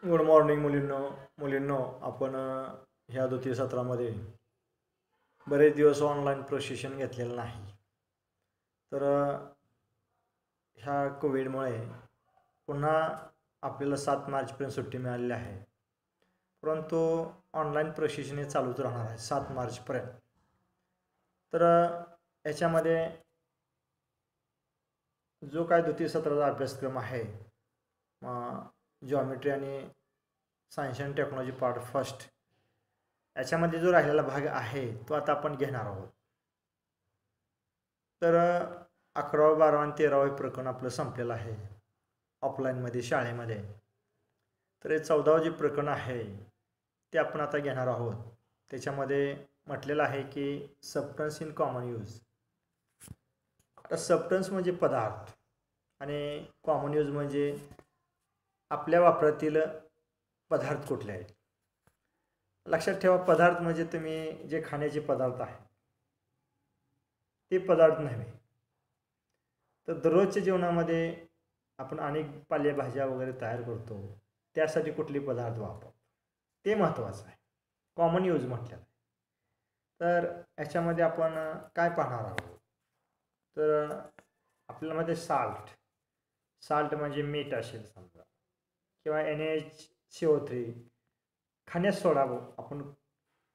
Good morning मुलींनो आपण ह्या द्वितीय सत्रामध्ये बरेच दिवस ऑनलाईन प्रशिक्षण घेतलेलं नाही. तर ह्या कोविडमुळे पुन्हा आपल्याला 7 मार्चपर्यंत सुट्टी मिळालेली आहे. परंतु ऑनलाईन प्रशिक्षण हे चालूच राहणार आहे 7 मार्चपर्यंत. तर याच्यामध्ये जो काय द्वितीय सत्राचा अभ्यासक्रम आहे, जॉमेट्री आणि science and technology part first, याच्यामध्ये जो राहिलेला भाग आहे तो आता आपण घेणार आहोत. तर 11वे 12वे आणि 13वे प्रकरण आपलं संपलेलं आहे ऑफलाईनमध्ये शाळेमध्ये. तर हे 14वे जे प्रकरण आहे ते आपण आता घेणार आहोत. त्याच्यामध्ये म्हटलेलं आहे की सबस्टन्स इन कॉमन यूज. आता सबस्टन्स म्हणजे पदार्थ आणि कॉमन यूज म्हणजे आपल्या वापरातील पदार्थ कुठले आहेत. लक्षात ठेवा, पदार्थ म्हणजे तुम्ही जे खाण्याचे पदार्थ आहेत ते पदार्थ नव्हे. तर दररोजच्या जीवनामध्ये आपण अनेक पालेभाज्या वगैरे तयार करतो, त्यासाठी कुठले पदार्थ वापरतो ते महत्त्वाचं आहे. कॉमन यूज म्हटलं. तर याच्यामध्ये आपण काय पाहणार आहोत, तर आपल्यामध्ये साल्ट म्हणजे मीठ असेल समजा, किंवा NaCO3 खाण्यास सोडा आपण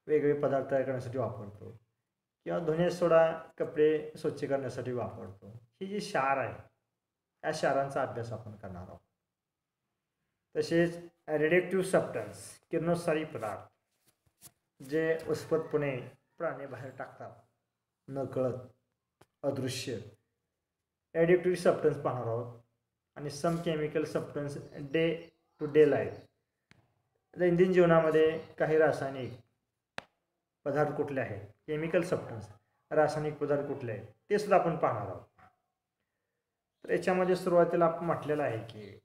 वेगवेगळे पदार्थ तयार करण्यासाठी वापरतो, किंवा धुण्यास सोडा कपडे स्वच्छ करण्यासाठी वापरतो. ही जी क्षार आहे या क्षारांचा अभ्यास आपण करणार आहोत. तसेच रेडिएक्टिव्ह सबस्टन्स किरणोत्सारी पदार्थ जे उत्स्फूर्तपणे प्राणी बाहेर टाकतात नकळत, अदृश्य, रेडिएक्टिव्ह सबस्टन्स पाहणार आहोत. आणि some chemical substance day to day life, दैनंदिन जीवनामध्ये काही रासायनिक पदार्थ कुठले आहेत, केमिकल सबस्टन्स रासायनिक पदार्थ कुठले आहेत ते सुद्धा आपण पाहणार आहोत. तर याच्यामध्ये सुरुवातीला आपण म्हटलेलं आहे की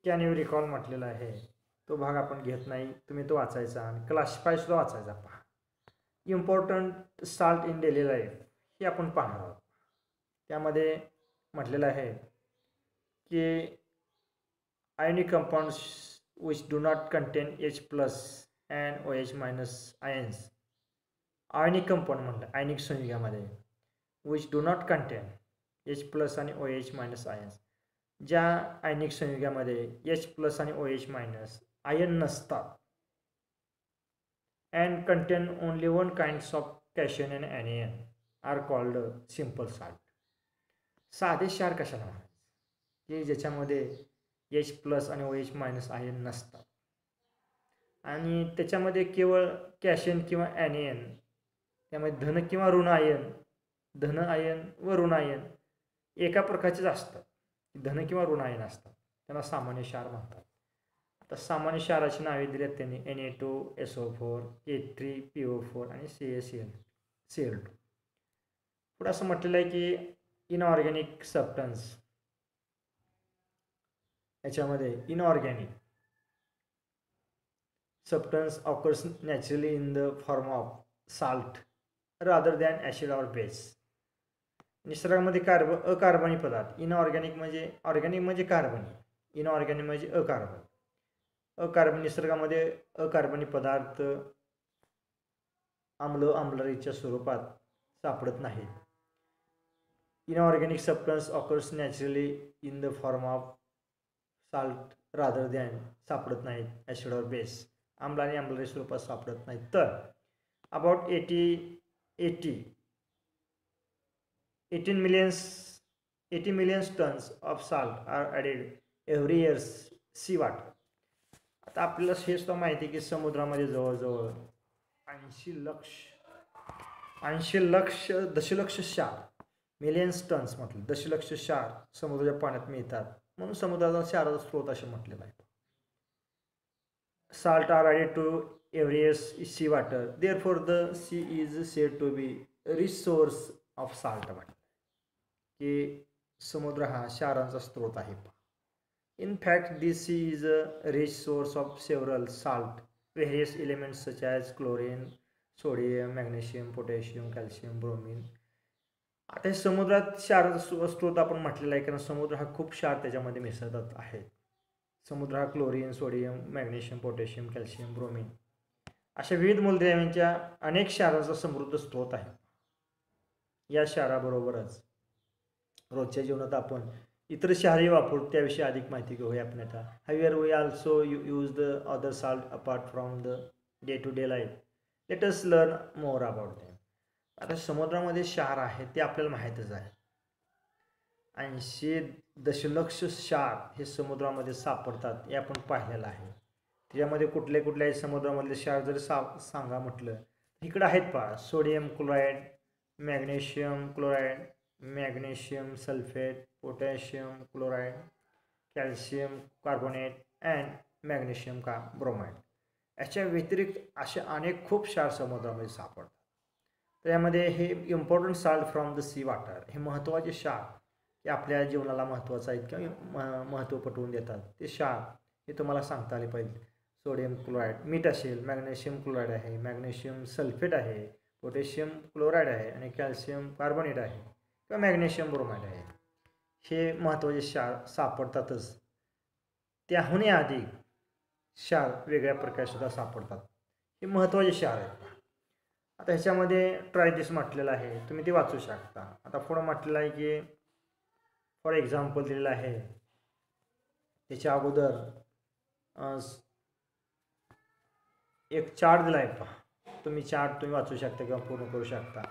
कॅन यू रिकॉल म्हटलेला आहे, तो भाग आपण घेत नाही, तुम्ही तो वाचायचा आणि क्लासिफाय सुद्धा वाचायचा. पहा, important salt in daily life हे आपण पाहणार आहोत. त्यामध्ये म्हटलेलं आहे की आयनिक compounds which do not contain H plus and OH minus ions. Ionic compound म्हटलं, आयनिक संयुगामध्ये which do not contain H plus आणि OH minus ions, ज्या आयनिक संयुगामध्ये H plus आणि OH minus आयन नसतात, and contain only one kinds of cation and anion are called simple salt. साधे क्षार कशाला म्हणायचे, की ज्याच्यामध्ये H प्लस आणि OH मायनस आयन नसतात आणि त्याच्यामध्ये केवळ कॅशन किंवा ॲनियन, त्यामध्ये धन किंवा ऋण आयन, धन आयन व ऋण आयन एका प्रकारचेच असतात. धन किंवा ऋण आयन असतात, त्यांना सामान्य क्षार म्हणतात. आता सामान्य क्षाराची नावे दिली आहेत त्यांनी Na2SO4, K3PO4 आणि CaCl2. पुढे असं म्हटलेलं आहे की इनऑर्गॅनिक सबस्टन्स, याच्यामध्ये inorganic substance occurs naturally in the form of salt rather than acid or base. निसर्गामध्ये अकार्बनी पदार्थ, इनऑर्गॅनिक म्हणजे ऑर्गॅनिक म्हणजे कार्बनी, इनऑर्गॅनिक म्हणजे अकार्बनी निसर्गामध्ये अकार्बनी पदार्थ आम्लरीच्या स्वरूपात सापडत नाहीत. Inorganic substance occurs naturally in the form of salt rather than सापडत नाहीत ॲसिड और बेस, आम्ल आणि आम्लरी स्वरूपात सापडत नाहीत. तर about 18 million tons of salt are added every year sea water. आता आपल्याला हे सुद्धा माहिती आहे की समुद्रामध्ये जवळजवळ 80 लक्ष दशलक्ष क्षार, मिलियन्स टन्स म्हटलं, दशलक्ष क्षार समुद्राच्या पाण्यात मिळतात, म्हणून समुद्राचा क्षाराचा स्रोत असे म्हटलेला आहे. Salt are added to every year's sea water. Therefore, the sea is said to be a rich source of salt. की समुद्र हा क्षारांचा स्रोत आहे. In fact, this sea is a rich source of several salt, various elements such as chlorine, sodium, magnesium, potassium, calcium, bromine. आता समुद्रात क्षाराचा स्रोत आपण म्हटलेला आहे, कारण समुद्र हा खूप क्षार त्याच्यामध्ये मिसळत आहे. समुद्र हा chlorine, sodium, magnesium, potassium, calcium, bromine अशा विविध मूलद्रव्यांच्या अनेक क्षारांचा समृद्ध स्रोत आहे. या क्षाराबरोबरच रोजच्या जीवनात आपण इतर क्षारही वापरू, त्याविषयी अधिक माहिती घेऊया आपण आता. However we also use the other salt apart from the day to day life. Let us learn more about them. आता समुद्रामध्ये क्षार आहे ते आपल्याला माहीतच आहे. 80 दशलक्ष क्षार हे समुद्रामध्ये सापडतात हे आपण पाहिलेलं आहे. त्याच्यामध्ये कुठले कुठले समुद्रामधले क्षार जर सांगा म्हटलं इकडे आहेत पहा. Sodium chloride, magnesium chloride, magnesium sulphate, potassium chloride, calcium carbonate and magnesium bromide. याच्या व्यतिरिक्त असे अनेक खूप क्षार समुद्रामध्ये सापडतात. त्यामध्ये हे important salt from the C water, हे महत्त्वाचे क्षार हे आपल्या जीवनाला महत्त्वाचं आहेत किंवा महत्त्व पटवून देतात. ते क्षार हे तुम्हाला सांगता आले पाहिजे. सोडियम क्लोराईड मीठ असेल, मॅग्नेशियम क्लोराईड आहे, मॅग्नेशियम सल्फेट आहे, पोटॅशियम क्लोराईड आहे आणि कॅल्शियम कार्बोनेट आहे किंवा मॅग्नेशियम ब्रोमाइड आहे. हे महत्त्वाचे क्षार सापडतातच. त्याहूनही अधिक क्षार वेगळ्या प्रकारे सुद्धा सापडतात. हे महत्त्वाचे क्षार आहेत. आता ह्याच्यामध्ये ट्राय दिस म्हटलेलं आहे, तुम्ही ते वाचू शकता. आता पुढं म्हटलेलं आहे की फॉर एक्झाम्पल दिलेलं आहे. त्याच्या अगोदर एक चार्ट दिला आहे पहा. तुम्ही चार्ट तुम्ही वाचू शकता किंवा पूर्ण करू शकता.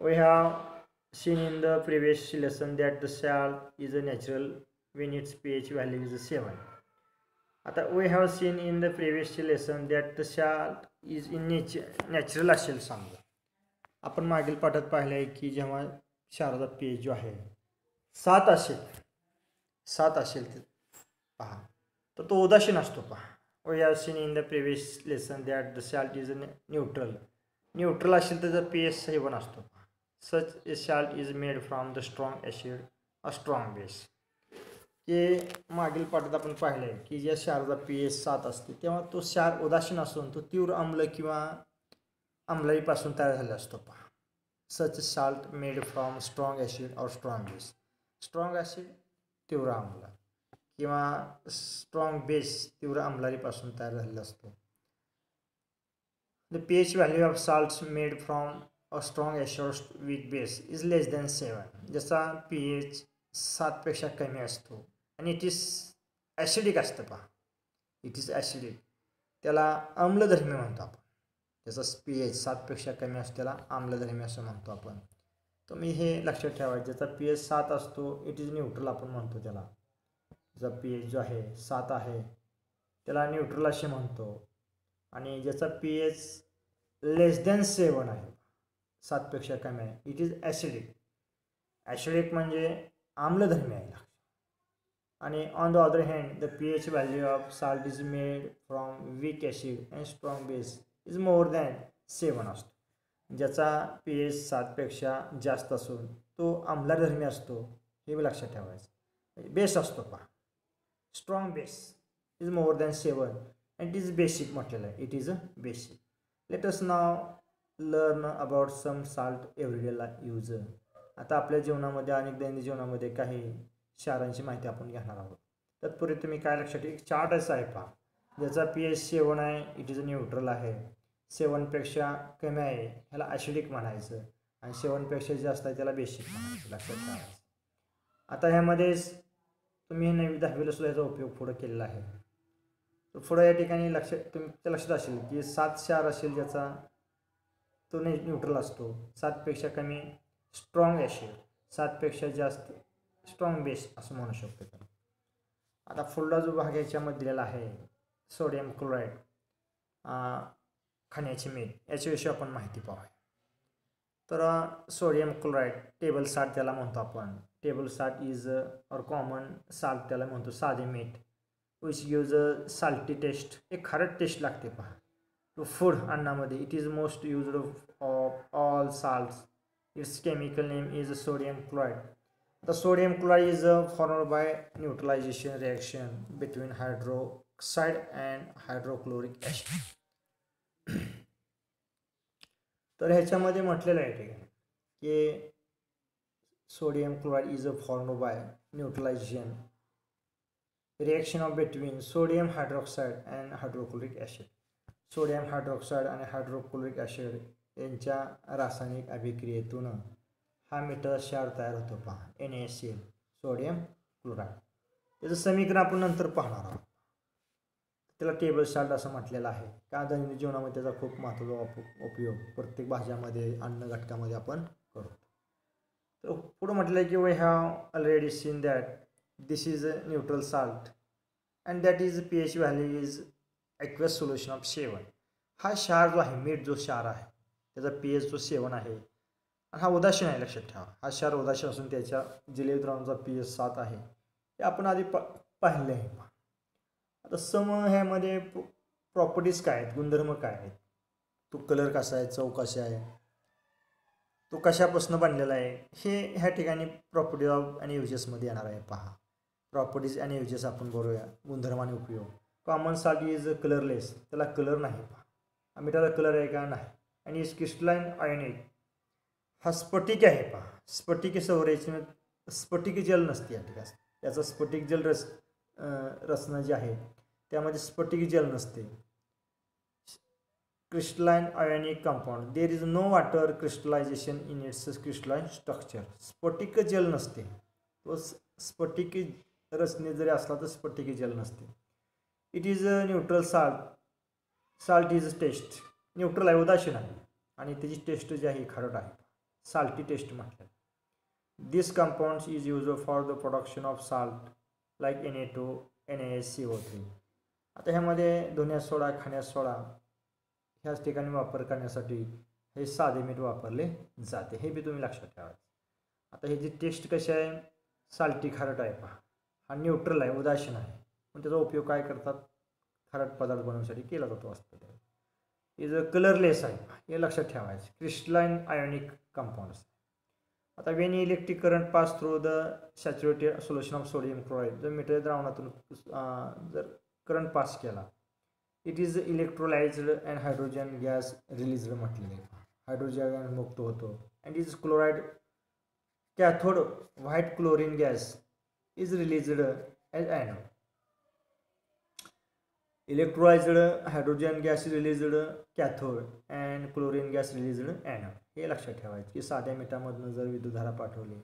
We have seen in the previous lesson that the salt is a natural when its pH value is 7. आता we have seen in the previous lesson that the salt is in natural असेल समजा. आपण मागील पाठात पाहिलं आहे की जेव्हा क्षाराचा pH जो आहे 7 असेल ते पहा तर तो उदासीन असतो पहा. We have seen in the previous lesson that the salt is neutral असेल तर pH 7 असतो पहा. Such a salt is made from the strong acid a strong base. हे मागील पाठात आपण पाहिलं आहे की ज्या क्षाराचा pH 7 असते तेव्हा तो क्षार उदासीन असून तो तीव्र आम्ल किंवा आम्लाईपासून तयार झाला असतो पहा. Such salt made from strong acid or strong base. Strong acid तीव्र आम्ल किंवा स्ट्रॉंग बेस तीव्र आम्लारीपासून तयार झालेला असतो. The pH value of salts made from a strong acid with base is less than 7. ज्याचा pH 7पेक्षा कमी असतो आणि इट इज ॲसिडिक असतं पहा. इट इज ॲसिडिक, त्याला आम्लधर्मी म्हणतो आपण. त्याचा pH 7पेक्षा कमी असतो त्याला आम्लधर्मी असं म्हणतो आपण. तुम्ही हे लक्षात ठेवा. ज्याचा pH 7 असतो इट इज न्यूट्रल आपण म्हणतो त्याला. ज्याचा pH जो आहे 7 आहे त्याला न्यूट्रल असे म्हणतो. आणि ज्याचा pH लेस दॅन 7 आहे, 7पेक्षा कमी आहे, इट इज ॲसिडिक. ॲसिडिक म्हणजे आम्लधर्मी आहे. आणि on the other hand the pH value of salt is made from weak acid and strong base is more than 7 असतो. ज्याचा pH 7पेक्षा जास्त असून तो आम्लधर्मी असतो हे लक्षात ठेवायचं. बेस असतो पहा. Strong base is more than 7 and it is basic म्हटलेलं आहे. It is a basic. Let us now learn about some salt everyday use. आता आपल्या जीवनामध्ये अनेक दैनंदिन जीवनामध्ये काही क्षारांची माहिती आपण घेणार आहोत. तत्पूर्वी तुम्ही काय लक्षात एक चार्ट असा आहे पहा. ज्याचा pH 7 आहे इट इज न्यूट्रल आहे. 7पेक्षा कमी आहे ह्याला ॲसिडिक म्हणायचं आणि 7पेक्षा जास्त आहे त्याला बेसिक म्हणायचं. लक्षात ठेवायचं. आता ह्यामध्येच तुम्ही 9वी-10वीला सुद्धा याचा उपयोग पुढं केलेला आहे. तर पुढं या ठिकाणी तुमच्या लक्षात असेल की 7 क्षार असेल ज्याचा तो न्यूट्रल असतो. 7पेक्षा कमी स्ट्रॉंग ॲसिड, 7पेक्षा जास्त स्ट्रॉंग बेस असं म्हणू शकतो. आता पुढला जो भाग याच्यामध्ये दिलेला आहे सोडियम क्लोराईड, खाण्याचे मीठ, याच्याविषयी आपण माहिती पाहूया. तर सोडियम क्लोराईड टेबल सॉल्ट त्याला म्हणतो आपण. Table salt is or common salt त्याला म्हणतो, साधे मीठ. Which gives a salty taste, एक खारट टेस्ट लागते पहा टू फूड अन्नामध्ये. It is most used of all salts. Its chemical name is sodium chloride. The sodium chloride is formed by neutralization reaction between hydroxide and hydrochloric acid. तर ह्याच्यामध्ये म्हटलेलं आहे की sodium chloride is formed by neutralisation reaction of between sodium hydroxide and hydrochloric acid. Sodium hydroxide आणि hydrochloric acid यांच्या रासायनिक अभिक्रियेतून हा metal क्षार तयार होतो पहा, NaCl, सोडियम क्लोराईड. त्याचं समीकरण आपण नंतर पाहणार आहोत. त्याला टेबल सॉल्ट असं म्हटलेलं आहे. का दैनंदिन जीवनामध्ये त्याचा खूप महत्त्वाचा उपयोग प्रत्येक भाज्यामध्ये, अन्न घटकामध्ये आपण करतो. तर पुढे म्हटलं आहे की we have already seen that this is a neutral salt and that is pH value is aqueous solution of 7. हा क्षार जो आहे, मीठ जो क्षार आहे, त्याचा pH जो 7 आहे आणि हा उदासीन आहे. लक्षात ठेवा, हा क्षार उदासीन असून त्याच्या जलीय द्रावणाचा pH 7 आहे. हे आपण आधी पाहिले आहे. आता ह्यामध्ये प्रॉपर्टीज काय आहेत, गुणधर्म काय आहेत, तो कलर कसा आहे, चव कशी आहे, तो कशापासून बनलेला आहे, हे ह्या ठिकाणी प्रॉपर्टी ऑफ आणि युजेसमध्ये येणार आहे. पहा, प्रॉपर्टीज आणि युजेस आपण बघूया. गुणधर्म आणि उपयोग. कॉमन सॉल्ट इज कलरलेस, त्याला कलर नाही. पहा, मिठाला कलर आहे का? नाही. आणि इज क्रिस्टलाइन आयोनिक, हा स्फटिक आहे. पहा, स्फटिक संरचना, स्फटिक जल नसते या ठिकाणी. त्याचा स्फटिक जल रचना जी आहे त्यामध्ये स्फटिक जल नसते. Crystalline ionic compound, there is no water crystallisation in its crystalline structure. स्फटिक जल नसते, तो स्फटिक रचने जरी असला तर स्फटिक जल नसते. It is a neutral salt, salt is taste, neutral आहे, उदासीन आहे, आणि त्याची टेस्ट जी आहे खारट आहे. साल्टी टेस्ट म्हटलं. This compounds is use for the production of salt like Na2, NaCO3. आता ह्यामध्ये धुण्यास सोडा, खाण्यास सोडा ह्याच ठिकाणी वापर करण्यासाठी हे साधे मीठ वापरले जाते. हे बी तुम्ही लक्षात ठेवा. आता ह्याची टेस्ट कशी आहे? साल्टी खारट आहे. पहा, हा न्यूट्रल आहे, उदासीन आहे, पण त्याचा उपयोग काय करतात? खारट पदार्थ बनवण्यासाठी केला जातो असतो. इज कलरलेस आहे, हे लक्षात ठेवायचं. Crystalline ionic compounds. आता when electric current pass through the saturated solution of sodium chloride, जर मीठ द्रावणातून जर करंट पास केला, it is electrolysed and hydrogen gas released म्हटलेलं आहे. हायड्रोजन गॅस मुक्त होतो. And is chloride cathode white chlorine gas is released as anode. Electrolysed hydrogen gas released cathode and chlorine gas released anode. हे लक्षात ठेवायचं की साध्या मिठामधून जर विद्युतधारा पाठवली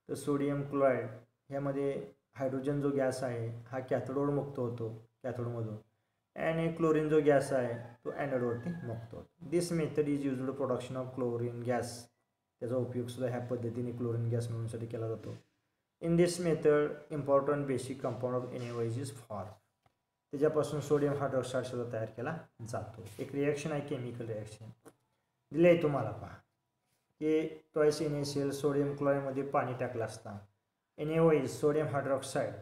तर सोडियम क्लोराईड ह्यामध्ये हायड्रोजन जो गॅस आहे हा कॅथोडवर मुक्त होतो, कॅथोडमधून, आणि क्लोरीन जो गॅस आहे तो ॲनोडवरती मुक्त होतो. This method is used production of chlorine gas. त्याचा उपयोग सुद्धा ह्या पद्धतीने क्लोरीन गॅस मिळवण्यासाठी केला जातो. In this method important basic compound of NaOH is form. त्याच्यापासून सोडियम हायड्रॉक्साईड सुद्धा तयार केला जातो. एक रिॲक्शन आहे, केमिकल रिॲक्शन दिले आहे तुम्हाला. पहा की ट्वाईस NaCl सोडियम क्लोराईडमध्ये पाणी टाकलं असता NaOH सोडियम हायड्रॉक्साईड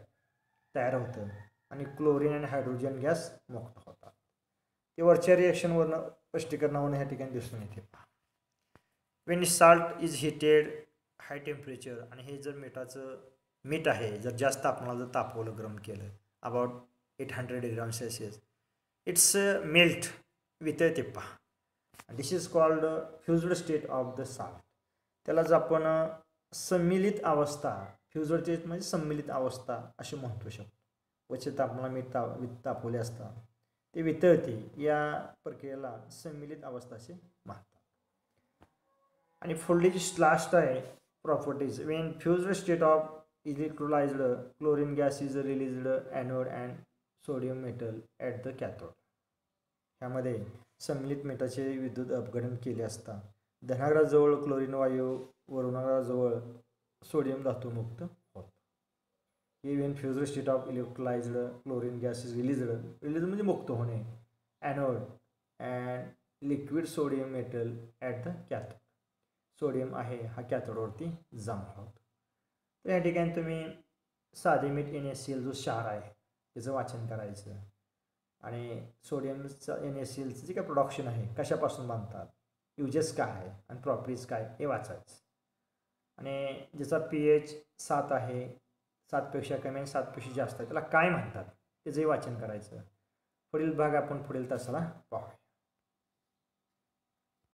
तयार होतं आणि क्लोरीन आणि हायड्रोजन गॅस मुक्त होतात. ते वरच्या रिॲक्शनवरनं स्पष्टीकरणावरून ह्या ठिकाणी दिसून येते. When salt is heated high temperature, आणि हे जर मीठ आहे जर जास्त तापमानाला जर तापवलं, गरम केलं, about 800 degree Celsius, it's melt, वितळते. पहा, this is called fused state of the salt. त्यालाच आपण सम्मिलित अवस्था, फ्युज्ड स्टेट म्हणजे सम्मिलित अवस्था अशी म्हणू शकतो. उच्च तापमानाला मीठ तापवले असता ते वितळते, या प्रक्रियेला सम्मिलित अवस्था असे म्हणतात. आणि पुढली लास्ट आहे properties. When fused state of electrolysed chlorine gas is released anode and sodium metal at the cathode. ह्यामध्ये सम्मिलित मेटाचे विद्युत अपघटन केले असता धनाग्राजवळ क्लोरीन वायू व ऋणाग्राजवळ सोडियम धातू मुक्त होतो. हे when fused state of electrolysed chlorine gas is released म्हणजे मुक्त होणे, anode and liquid sodium metal at the cathode. Sodium आहे हा कॅथोडवरती जमा होतो. तर या ठिकाणी तुम्ही साधे मीठ NaCl जो क्षार आहे त्याचं वाचन करायचं, आणि सोडियमचं NaClचं जे काय प्रोडक्शन आहे, कशापासून बांधतात, युजेस काय आहे आणि प्रॉपर्टीज काय, हे वाचायचं. आणि ज्याचा pH 7 आहे, 7पेक्षा कमी आणि 7पेक्षा जास्त आहे, त्याला काय म्हणतात त्याचंही वाचन करायचं. पुढील भाग आपण पुढील तासाला पाहूया.